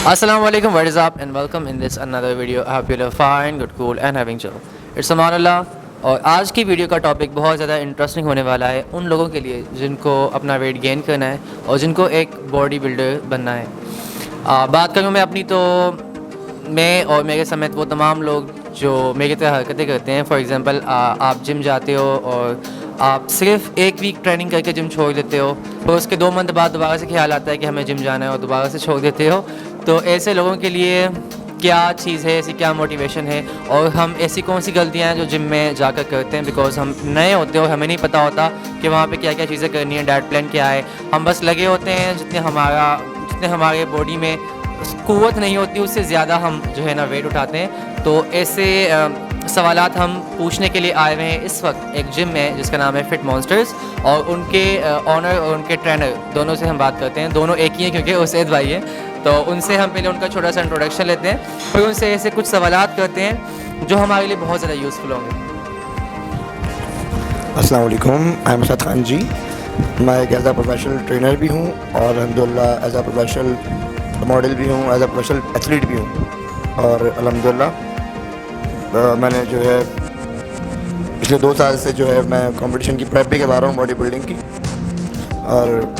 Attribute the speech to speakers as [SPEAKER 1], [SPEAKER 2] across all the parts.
[SPEAKER 1] Assalamu alaikum, what is up and welcome in this another video. I hope you are fine, good, cool and having chill. It's Amanullah और आज की video का topic बहुत ज़्यादा interesting होने वाला है उन लोगों के लिए जिनको अपना वेट गेन करना है और जिनको एक बॉडी बिल्डर बनना है। बात करूँ मैं अपनी, तो मैं और मेरे समेत वो तमाम लोग जो मेरी तरह हरकतें करते हैं। फॉर एग्ज़ाम्पल, आप जिम जाते हो और आप सिर्फ एक वीक ट्रेनिंग करके जिम छोड़ देते हो, फिर उसके 2 मंथ बाद दोबारा से ख्याल आता है कि हमें जिम जाना है और दोबारा से छोड़ देते हो। तो ऐसे लोगों के लिए क्या चीज़ है, ऐसी क्या मोटिवेशन है और हम ऐसी कौन सी गलतियाँ हैं जो जिम में जाकर करते हैं, बिकॉज हम नए होते हैं और हमें नहीं पता होता कि वहाँ पे क्या क्या चीज़ें करनी है, डाइट प्लान क्या है। हम बस लगे होते हैं, जितने हमारे बॉडी में क़ुव्वत नहीं होती उससे ज़्यादा हम जो है ना वेट उठाते हैं। तो ऐसे सवालात हम पूछने के लिए आए हुए हैं इस वक्त एक जिम में जिसका नाम है फिट मॉन्स्टर्स, और उनके ऑनर और उनके ट्रेनर दोनों से हम बात करते हैं। दोनों एक ही हैं क्योंकि उसैद भाई है, तो उनसे हम पहले उनका छोटा सा इंट्रोडक्शन लेते हैं, फिर उनसे ऐसे कुछ सवालात करते हैं जो हमारे लिए बहुत ज़्यादा यूज़फुल होंगे।
[SPEAKER 2] अस्सलाम वालेकुम, आई एम सद खान जी। मैं एक एज आ प्रोफेशनल ट्रेनर भी हूँ और अल्हम्दुलिल्लाह एज आ प्रोफेशनल मॉडल भी हूँ, एज आ प्रोफेशनल एथलीट भी हूँ। और अल्हम्दुलिल्लाह मैंने जो है पिछले 2 साल से जो है मैं कंपटीशन की प्रेप भी करवा रहा हूँ बॉडी बिल्डिंग की। और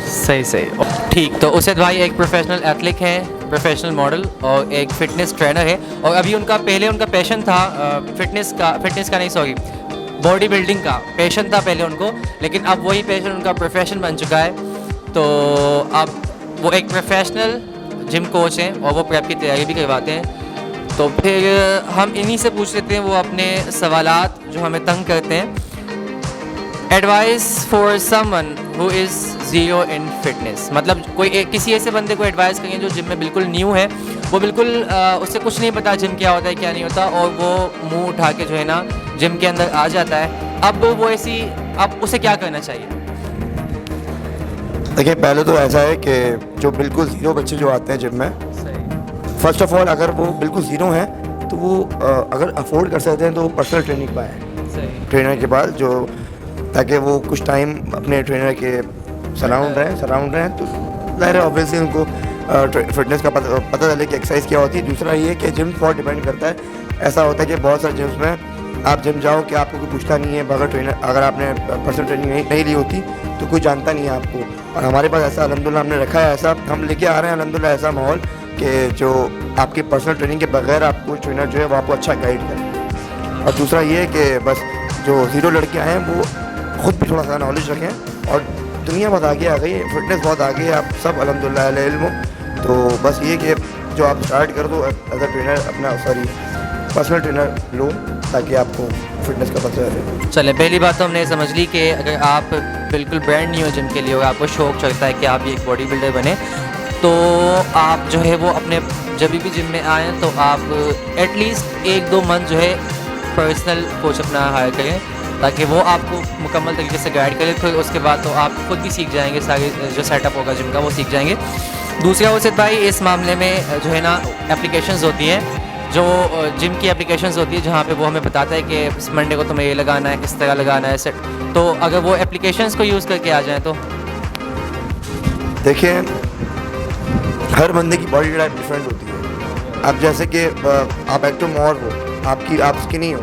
[SPEAKER 1] सही ठीक। तो उसैद भाई एक प्रोफेशनल एथलीट हैं, प्रोफेशनल मॉडल और एक फ़िटनेस ट्रेनर है, और अभी उनका पैशन था फिटनेस का नहीं, सॉरी, बॉडी बिल्डिंग का पैशन था पहले उनको, लेकिन अब वही पैशन उनका प्रोफेशन बन चुका है। तो अब वो एक प्रोफेशनल जिम कोच हैं और वो प्रेप की तैयारी भी करवाते हैं। तो फिर हम इन्हीं से पूछ लेते हैं वो अपने सवालात जो हमें तंग करते हैं। Advice for someone who is zero in fitness, मतलब किसी ऐसे बंदे को एडवाइस करें जो जिम में बिल्कुल न्यू है, वो बिल्कुल उससे कुछ नहीं पता जिम क्या होता है क्या नहीं होता, और वो मुंह उठा के जो है ना जिम के अंदर आ जाता है। अब उसे क्या करना चाहिए?
[SPEAKER 2] देखिए, पहले तो ऐसा है कि जो बिल्कुल ज़ीरो बच्चे जो आते हैं जिम में, फर्स्ट ऑफ ऑल अगर वो बिल्कुल ज़ीरो हैं तो वो अगर अफोर्ड कर सकते हैं तो वो पर्सनल ट्रेनिंग पाएँ ट्रेनर के पास, जो ताकि वो कुछ टाइम अपने ट्रेनर के सराउंड रहें। तो ज़ाहिर है ऑब्वियसली उनको फिटनेस का पता चले कि एक्सरसाइज क्या होती है। दूसरा ये कि जिम बहुत डिपेंड करता है। ऐसा होता है कि बहुत सारे जिम्स में आप जिम जाओ कि आपको कोई पूछता नहीं है, बगैर ट्रेनर अगर आपने पर्सनल ट्रेनिंग नहीं ली होती तो कोई जानता नहीं है आपको। और हमारे पास ऐसा अल्हम्दुलिल्लाह हमने रखा है, ऐसा हम लेके आ रहे हैं अल्हम्दुलिल्लाह ऐसा माहौल कि जो आपकी पर्सनल ट्रेनिंग के बगैर आपको ट्रेनर जो है वो आपको अच्छा गाइड करे। और दूसरा ये है कि बस जो ज़ीरो लड़के आए हैं वो ख़ुद भी थोड़ा सा नॉलेज रखें, और दुनिया बहुत आगे आ गई है, फिटनेस बहुत आगे है, आप सब अल्हम्दुलिल्लाह अहले इल्म हो। तो बस ये कि जो आप स्टार्ट कर दो एज अ ट्रेनर, अपना पर्सनल ट्रेनर लो ताकि आपको फिटनेस का पता चले।
[SPEAKER 1] चले, पहली बात तो हमने समझ ली कि अगर आप बिल्कुल ब्रांड न्यू हो जिम के लिए और आपको शौक़ चलता है कि आप एक बॉडी बिल्डर बने, तो आप जो है वो अपने जब भी जिम में आएँ तो आप एटलीस्ट 1-2 मंथ जो है पर्सनल कोच अपना हायर करें ताकि वो आपको मुकम्मल तरीके से गाइड करे। फिर उसके बाद तो आप खुद भी सीख जाएंगे, सारे जो सेटअप होगा जिम का वो सीख जाएंगे। दूसरा उसैद भाई, इस मामले में जो है ना एप्लीकेशंस होती हैं, जो जिम की एप्लीकेशंस होती है जहाँ पे वो हमें बताता है कि इस मंडे को तुम्हें ये लगाना है, किस तरह लगाना है सेट। तो अगर वो एप्लीकेशंस को यूज़ करके आ जाएँ तो
[SPEAKER 2] देखिए, हर बंदे की बॉडी टाइप डिफरेंट होती है। अब जैसे कि आप एक्टोमोर हो, आप स्किनी हो,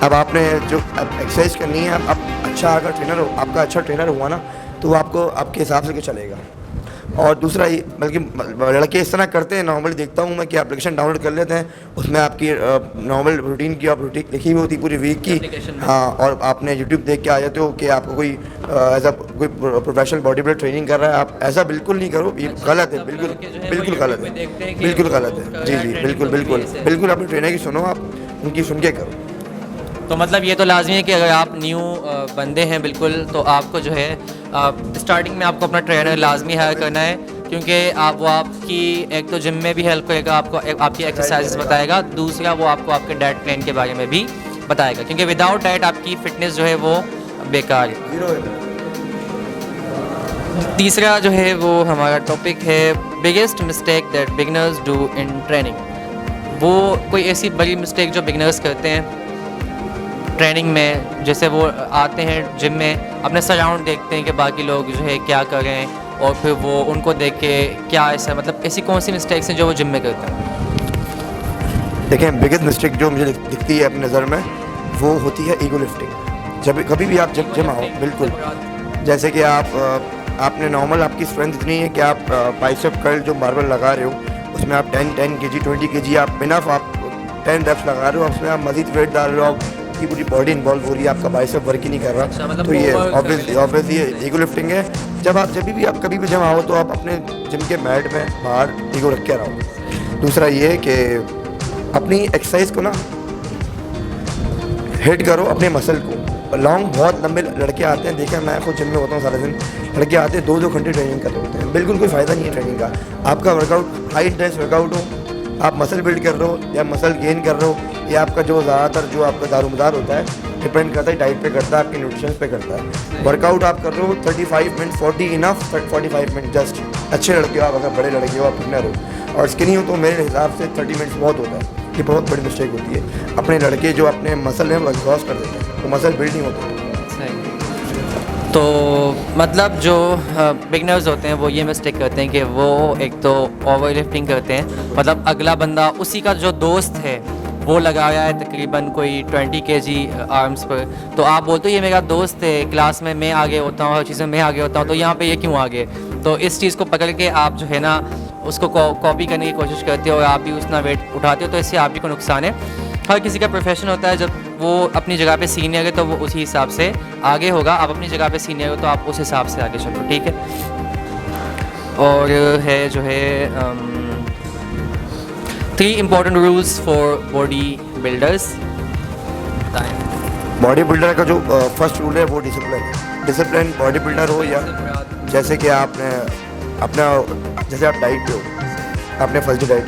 [SPEAKER 2] अब आपने जो एक्सरसाइज करनी है, आप अच्छा अगर ट्रेनर हो, आपका अच्छा ट्रेनर हुआ ना तो वो आपको आपके हिसाब से चलेगा। और दूसरा ये, बल्कि लड़के इस तरह करते हैं, नॉर्मली देखता हूँ मैं कि एप्लीकेशन डाउनलोड कर लेते हैं, उसमें आपकी नॉर्मल रूटीन की रूटीन लिखी हुई होती पूरी वीक की, हाँ, और आपने यूट्यूब देख के आ जाते हो कि आपको कोई एज अ कोई प्रोफेशनल बॉडी बिल्डर ट्रेनिंग कर रहा है। आप ऐसा बिल्कुल नहीं करो, ये गलत है, बिल्कुल गलत है। जी, बिल्कुल अपने ट्रेनर की सुनो, आप उनकी सुन के करो।
[SPEAKER 1] तो मतलब ये तो लाजमी है कि अगर आप न्यू बंदे हैं बिल्कुल, तो आपको जो है स्टार्टिंग में आपको अपना ट्रेनर लाजमी हायर करना है, क्योंकि वो आपकी एक तो जिम में भी हेल्प करेगा, आपको आपकी एक्सरसाइज बताएगा, दूसरा वो आपको आपके डाइट प्लान के बारे में भी बताएगा, क्योंकि विदाउट डाइट आपकी फ़िटनेस जो है वो बेकार है। तीसरा जो है वो हमारा टॉपिक है biggest mistake that beginners do in training. वो कोई ऐसी बड़ी मिस्टेक जो बिगनर्स करते हैं ट्रेनिंग में, जैसे वो आते हैं जिम में, अपने सराउंड देखते हैं कि बाकी लोग जो है क्या कर रहे हैं, और फिर वो उनको देख के क्या ऐसा मतलब ऐसी कौन सी मिस्टेक्स हैं जो वो जिम में करते हैं?
[SPEAKER 2] देखें, बिगेस्ट मिस्टेक जो मुझे दिखती है अपनी नज़र में वो होती है ईगो लिफ्टिंग। जब कभी भी आप जिम आओ, बिल्कुल जैसे कि आपने नॉर्मल आपकी स्ट्रेंथ इतनी है कि आप बाइसेप कर्ल जो बारबेल लगा रहे हो उसमें आप 10 kg 20 kg आप इनफ आप 10 रेप्स लगा रहे हो, उसमें आप मजीद वेट डाल रहे हो, आपकी पूरी बॉडी इन्वॉल्व हो रही है, आपका बाइसेप वर्क ही नहीं कर रहा।
[SPEAKER 1] मतलब
[SPEAKER 2] तो ये ऑब्वियसली ये ईगो लिफ्टिंग है। जब भी आप कभी भी जिम आओ तो आप अपने जिम के मैट में बाहर ईगो रख के रहो। दूसरा ये है कि अपनी एक्सरसाइज को ना हिट करो अपने मसल को। लॉन्ग बहुत लंबे लड़के आते हैं, देखा मैं खुद जिम में होता हूँ सारा दिन, लड़के आते हैं 2-2 घंटे ट्रेनिंग कर रहे होते हैं, बिल्कुल कोई फ़ायदा नहीं है ट्रेनिंग का। आपका वर्कआउट हाई इंटेंस वर्कआउट हो, आप मसल बिल्ड कर रहे हो या मसल गेन कर रहे हो, या आपका जो ज़्यादातर जो आपका दारोमदार होता है डिपेंड करता है डाइट पे करता है, आपके न्यूट्रिशन पे करता है। वर्कआउट आप कर रहे हो 35 मिनट 40 इनफ 45 मिनट जस्ट। अच्छे लड़के हो आप, अगर बड़े लड़के हो आप बिगनर हो और स्किनी हो तो मेरे हिसाब से 30 मिनट्स बहुत होता है। ये बहुत बड़ी मिस्टेक होती है। अपने लड़के जो अपने मसल हैं वो एग्जॉस्ट कर देते हैं, तो मसल बिल्ड नहीं होते।
[SPEAKER 1] तो मतलब जो बिगनर्स होते हैं वो ये मिस्टेक करते हैं कि वो एक तो ओवर लिफ्टिंग करते हैं, मतलब अगला बंदा उसी का जो दोस्त है वो लगाया है तकरीबन कोई 20 kg आर्म्स पर, तो आप बोलते हो ये मेरा दोस्त है, क्लास में मैं आगे होता हूँ, हर चीज़ में मैं आगे होता हूँ, तो यहाँ पे ये क्यों आगे? तो इस चीज़ को पकड़ के आप जो है ना उसको कॉपी करने की कोशिश करते हो और आप भी उतना वेट उठाते हो, तो इससे आप भी को नुकसान है। हर किसी का प्रोफेशन होता है, जब वो अपनी जगह पे सीनियर है तो वो उसी हिसाब से आगे होगा, आप अपनी जगह पे सीनियर हो तो आप उस हिसाब से आगे चलो, ठीक है। और है जो है 3 important rules for body builders।
[SPEAKER 2] Body builder का जो फर्स्ट रूल है वो डिसिप्लिन है। डिसिप्लिन बॉडी बिल्डर हो या जैसे कि आपने अपना जैसे आप डाइट पे हो, आपने first day diet,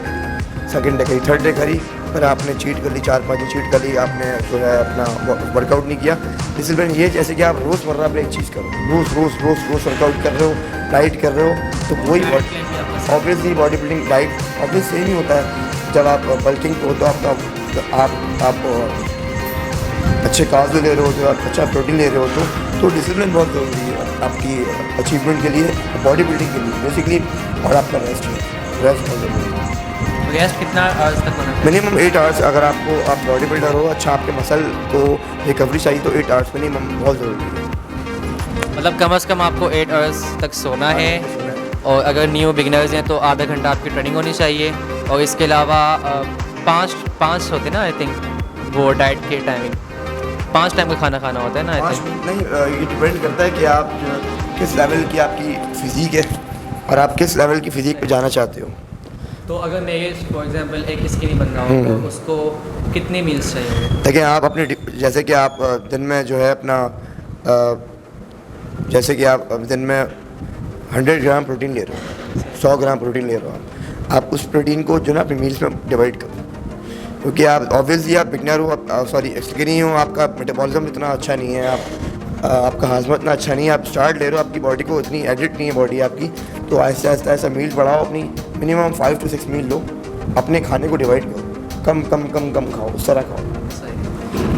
[SPEAKER 2] second day करी, थर्ड डे करी, फिर आपने चीट कर ली, 4-5 दिन चीट कर ली, आपने जो है अपना वर्कआउट नहीं किया। डिसिप्लिन ये जैसे कि आप रोज़मर्रा पे एक चीज़ करो, रोज़ वर्कआउट कर रहे हो, डाइट कर रहे हो, तो वही obviously body building diet obvious same ही होता है। जब आप बल्किंग हो तो आप अच्छे कार्ब्स ले रहे हो, तो आप अच्छा प्रोटीन ले रहे हो, तो डिसिप्लिन बहुत ज़रूरी है आपकी अचीवमेंट के लिए, बॉडी बिल्डिंग के लिए बेसिकली। और आपका रेस्ट बहुत ज़रूरी है।
[SPEAKER 1] रेस्ट कितना आवर्स तक होना चाहिए?
[SPEAKER 2] Minimum 8 hours. अगर आप बॉडी बिल्डर हो, अच्छा आपके मसल को रिकवरी चाहिए तो 8 आवर्स मिनिमम बहुत ज़रूरी है।
[SPEAKER 1] मतलब कम से कम आपको 8 आवर्स तक सोना है, और अगर न्यू बिगनर्स हैं तो आधा घंटा आपकी ट्रेनिंग होनी चाहिए, और इसके अलावा 5 होते ना आई थिंक वो डाइट के टाइमिंग, 5 टाइम का खाना खाना होता है ना आई थिंक।
[SPEAKER 2] नहीं, ये डिपेंड करता है कि आप किस लेवल की आपकी फ़िज़ीक है और आप किस लेवल की फ़िज़ीक पे जाना चाहते हो।
[SPEAKER 1] तो अगर मैं ये फॉर एग्जांपल एक स्किनी बंदा हूँ तो उसको कितनी मील्स चाहिए?
[SPEAKER 2] देखिए, आप अपने जैसे कि आप दिन में जो है अपना जैसे कि आप दिन में 100 ग्राम प्रोटीन ले रहे हो, 100 ग्राम प्रोटीन ले रहे हो, आप उस प्रोटीन को जो ना अपनी मील्स में डिवाइड करो, क्योंकि आप ऑब्वियसली आप बिगनर हो, आप सॉरी स्किनी हो, आपका मेटाबॉलिज्म इतना अच्छा नहीं है, आपका हाजमा इतना अच्छा नहीं है, आप स्टार्ट ले रहे हो, आपकी बॉडी को इतनी एडिट नहीं है बॉडी आपकी, तो आहिस्ता आहिस्ता ऐसा मील बढ़ाओ, अपनी मिनिमम 5 to 6 मील लो, अपने खाने को डिवाइड करो, कम खाओ, उस तरह खाओ।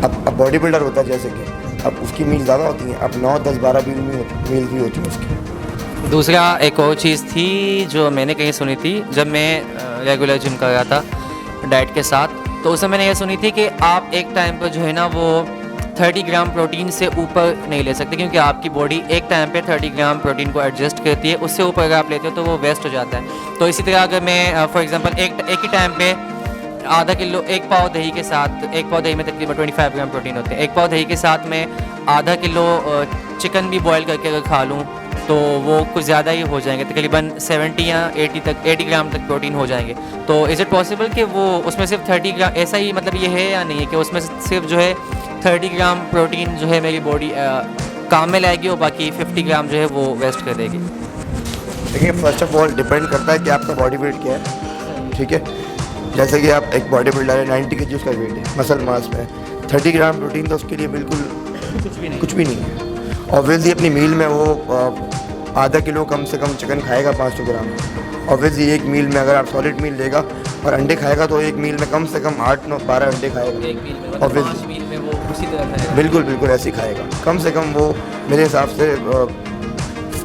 [SPEAKER 2] अब बॉडी बिल्डर होता है जैसे कि अब उसकी मील ज़्यादा होती हैं, अब 9, 10, 12 मील भी होती है उसकी।
[SPEAKER 1] दूसरा एक और चीज़ थी जो मैंने कहीं सुनी थी जब मैं रेगुलर जिम कर रहा था डाइट के साथ, तो उसमें मैंने ये सुनी थी कि आप एक टाइम पर जो है ना वो 30 ग्राम प्रोटीन से ऊपर नहीं ले सकते, क्योंकि आपकी बॉडी एक टाइम पे 30 ग्राम प्रोटीन को एडजस्ट करती है, उससे ऊपर अगर आप लेते हो तो वो वेस्ट हो जाता है। तो इसी तरह अगर मैं फॉर एग्जांपल एक ही टाइम पे आधा किलो, एक पाव दही के साथ, एक पाव दही में तकरीबन 25 ग्राम प्रोटीन होते हैं, एक पाव दही के साथ मैं आधा किलो चिकन भी बॉयल करके अगर खा लूँ तो वो कुछ ज़्यादा ही हो जाएंगे, तकरीबन 70 या 80 ग्राम तक प्रोटीन हो जाएंगे। तो इज़ इट पॉसिबल कि वो उसमें सिर्फ 30 ग्राम, ऐसा ही मतलब ये है या नहीं है कि उसमें सिर्फ जो है 30 ग्राम प्रोटीन जो है मेरी बॉडी काम में लाएगी और बाकी 50 ग्राम जो है वो वेस्ट कर देगी?
[SPEAKER 2] देखिए, फर्स्ट ऑफ ऑल डिपेंड करता है कि आपका बॉडी वेट क्या है, ठीक है। जैसे कि आप एक बॉडी बिल्डर है, 90 kg उसका वेट है, मसल मास में 30 ग्राम प्रोटीन तो उसके लिए बिल्कुल कुछ भी नहीं है। ऑब्वियसली अपनी मील में वो आधा किलो कम से कम चिकन खाएगा 500 ग्राम। ऑब्वियसली एक मील में अगर आप सॉलिड मील लेगा और अंडे खाएगा तो एक मील में कम से कम 8-9-12 अंडे खाएगा। ऑब्वियसली बिल्कुल ऐसे ही खाएगा, कम से कम वो मेरे हिसाब से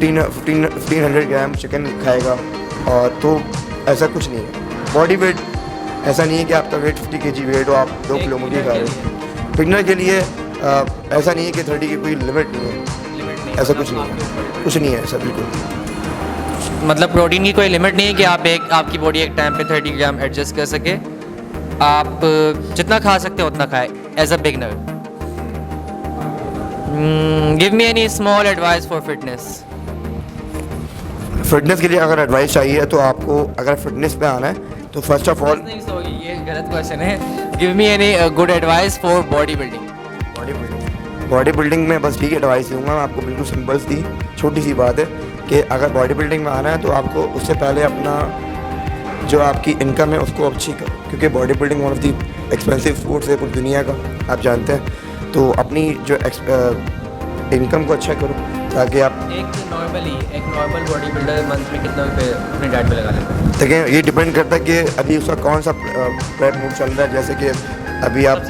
[SPEAKER 2] 1500 ग्राम चिकन खाएगा, और तो ऐसा कुछ नहीं है। बॉडी वेट ऐसा नहीं है कि आपका वेट 50 kg वेट हो, आप 2 किलो मुर्गी खा रहे हो। बिगनर के लिए ऐसा नहीं है कि 30 की कोई लिमिट नहीं है, ऐसा कुछ नहीं है, कुछ नहीं है ऐसा बिल्कुल।
[SPEAKER 1] मतलब प्रोटीन की कोई लिमिट नहीं है कि आपकी बॉडी एक टाइम पे 30 ग्राम एडजस्ट कर सके, आप जितना खा सकते हो उतना खाए as a beginner. Give me any small advice for fitness.
[SPEAKER 2] Fitness के लिए अगर एडवाइस चाहिए तो आपको, अगर फिटनेस पे आना है तो फर्स्ट ऑफ ऑल,
[SPEAKER 1] नहीं सॉरी ये गलत क्वेश्चन है। Give me any good advice for body building.
[SPEAKER 2] Body building में बस ठीक एडवाइस दूंगा मैं आपको, बिल्कुल सिंपल सी छोटी सी बात है कि अगर बॉडी बिल्डिंग में आना है तो आपको उससे पहले अपना जो आपकी इनकम है उसको अच्छी करो, क्योंकि body building one of the expensive sports है पूरी दुनिया का, आप जानते हैं। तो अपनी जो इनकम को अच्छा करो ताकि आप
[SPEAKER 1] एक नॉर्मल बॉडी बिल्डर मंथ में कितना रुपये अपनी डाइट पे लगा लेते हैं?
[SPEAKER 2] देखें, ये डिपेंड करता है कि अभी उसका कौन सा प्रेप मूड चल रहा है। जैसे कि अभी आप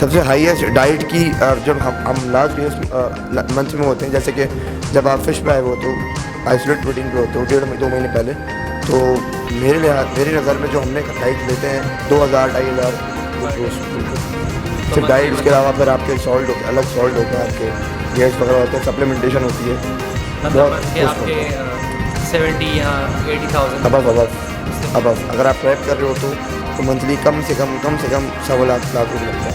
[SPEAKER 2] सबसे हाईएस्ट डाइट की जब हम लास्ट मंथ में होते हैं, जैसे कि जब आप फिश पे आए हो तो आइसोलेट प्रोटीन पे होते हो 1.5-2 महीने पहले, तो मेरी नज़र में जो हमने डाइट लेते हैं 2000-2500 सिर्फ डाइट। उसके अलावा फिर आपके सॉल्ट होते हैं, अलग सॉल्ट होते हैं, आपके गैस वगैरह होते हैं, सप्लीमेंटेशन होती है,
[SPEAKER 1] मतलब आपके 70 या 80,000
[SPEAKER 2] अब अगर आप प्रेप कर रहे हो तो मंथली कम से कम 1.25 लाख रुपये लगता है।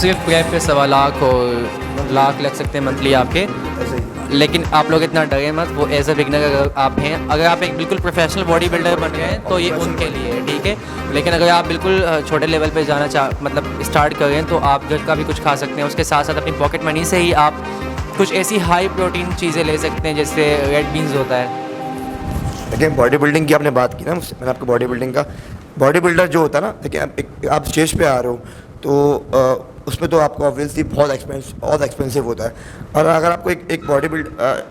[SPEAKER 1] सिर्फ प्रेप पे 1.25 लाख और लाख लग सकते हैं मंथली आपके।
[SPEAKER 2] ऐसे ही
[SPEAKER 1] लेकिन आप लोग इतना डरे मत, वो एज अ बिगनर अगर आप हैं, अगर आप एक बिल्कुल प्रोफेशनल बॉडी बिल्डर बन गए हैं तो ये उनके लिए है, ठीक है। लेकिन अगर आप बिल्कुल छोटे लेवल पे जाना मतलब स्टार्ट कर रहे हैं तो आप घर का भी कुछ खा सकते हैं। उसके साथ साथ अपनी पॉकेट मनी से ही आप कुछ ऐसी हाई प्रोटीन चीज़ें ले सकते हैं जैसे रेड बीन्स होता है।
[SPEAKER 2] देखिए, बॉडी बिल्डिंग की आपने बात की ना, मैंने आपको बॉडी बिल्डिंग का, बॉडी बिल्डर जो होता है ना, देखिए आप स्टेज पे आ रहे हो तो उसमें तो आपको ऑब्वियसली बहुत एक्सपेंसिव होता है। और अगर आपको एक बॉडी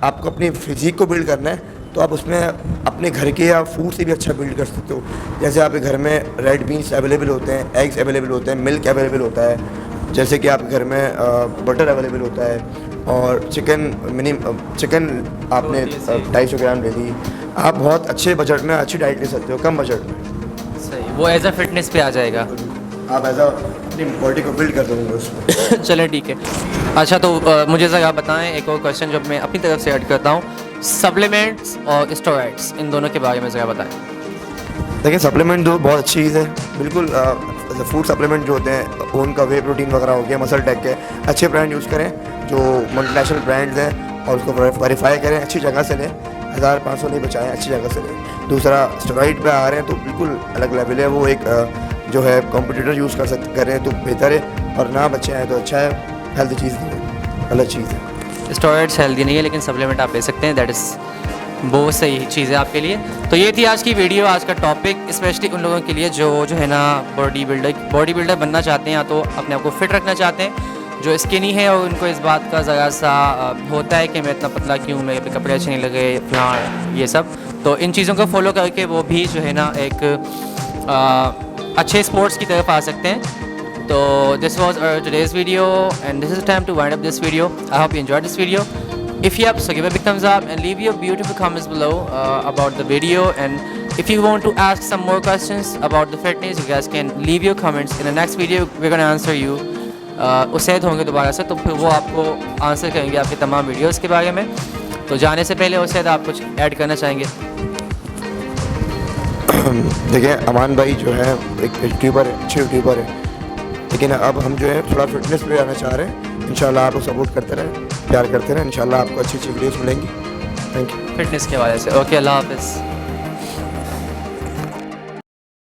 [SPEAKER 2] आपको अपनी फिजिक को बिल्ड करना है तो आप उसमें अपने घर के या फूड से भी अच्छा बिल्ड कर सकते हो। जैसे आपके घर में रेड बीन्स अवेलेबल होते हैं, एग्स अवेलेबल होते हैं, मिल्क अवेलेबल होता है, जैसे कि आपके घर में बटर अवेलेबल होता है, और चिकन आपने 250 ग्राम ले ली। आप बहुत अच्छे बजट में अच्छी डाइट ले सकते हो, कम बजट में।
[SPEAKER 1] सही, वो एज अ फिटनेस पे आ जाएगा,
[SPEAKER 2] आप एज अपनी बॉडी को बिल्ड कर दोगे उसमें।
[SPEAKER 1] चले ठीक है। अच्छा तो मुझे ज़रा बताएं एक और क्वेश्चन जो मैं अपनी तरफ से ऐड करता हूँ, सप्लीमेंट्स और स्टेरॉइड्स, इन दोनों के बारे में ज़रा बताएं।
[SPEAKER 2] देखिए, सप्लीमेंट जो बहुत अच्छी चीज़ है, बिल्कुल फूड सप्लीमेंट जो होते हैं उनका वे प्रोटीन वगैरह हो गया, मसल टेक के अच्छे ब्रांड यूज़ करें जो मल्टीनेशनल ब्रांड्स हैं, और उसको वेरीफाई करें, अच्छी जगह से लें, 1500 नहीं बचाएं, अच्छी जगह से लें। दूसरा, स्टेरॉइड पे आ रहे हैं तो बिल्कुल अलग लेवल है, वो एक जो है कॉम्पिटिटर यूज़ कर रहे हैं तो बेहतर है, और ना बच्चे आए तो अच्छा है, हेल्दी चीज़ नहीं है, अलग चीज़ है।
[SPEAKER 1] स्टेरॉइड्स हेल्दी नहीं है लेकिन सप्लीमेंट आप ले सकते हैं, दैट इज़ बहुत सही चीज़ है आपके लिए। तो ये थी आज की वीडियो, आज का टॉपिक, स्पेशली उन लोगों के लिए जो है ना बॉडी बिल्डर बनना चाहते हैं या तो अपने आप को फिट रखना चाहते हैं, जो स्किनी है और उनको इस बात का ज़रा सा होता है कि मैं इतना पतला क्यों, मेरे पे कपड़े अच्छे नहीं लगे, हाँ ये सब। तो इन चीज़ों को फॉलो करके वो भी जो है ना एक अच्छे स्पोर्ट्स की तरफ आ सकते हैं। तो this was today's video and this is time to wind up this video. I hope you enjoyed this video. If you have, so give a big thumbs up and leave your beautiful comments below about the video. And if you want to ask some more questions about the fitness, you guys can leave your comments. In the next video, we're going to answer you. Usaid होंगे दोबारा से, तो फिर वो आपको answer करेंगे आपके तमाम वीडियोस के बारे में। तो जाने से पहले उसैद आप कुछ ऐड करना चाहेंगे?
[SPEAKER 2] देखिए, अमान भाई जो है एक यूट्यूबर है, अच्छे यूट्यूबर है, लेकिन अब हम जो है थोड़ा फिटनेस पे आना चाह रहे हैं। इंशाल्लाह आप सपोर्ट करते रहें, प्यार करते रहें, इंशाल्लाह आपको अच्छी अच्छी वीडियोस मिलेंगी। Thank you.
[SPEAKER 1] फिटनेस के हवाले से। ओके, अल्लाह हाफ़िज़।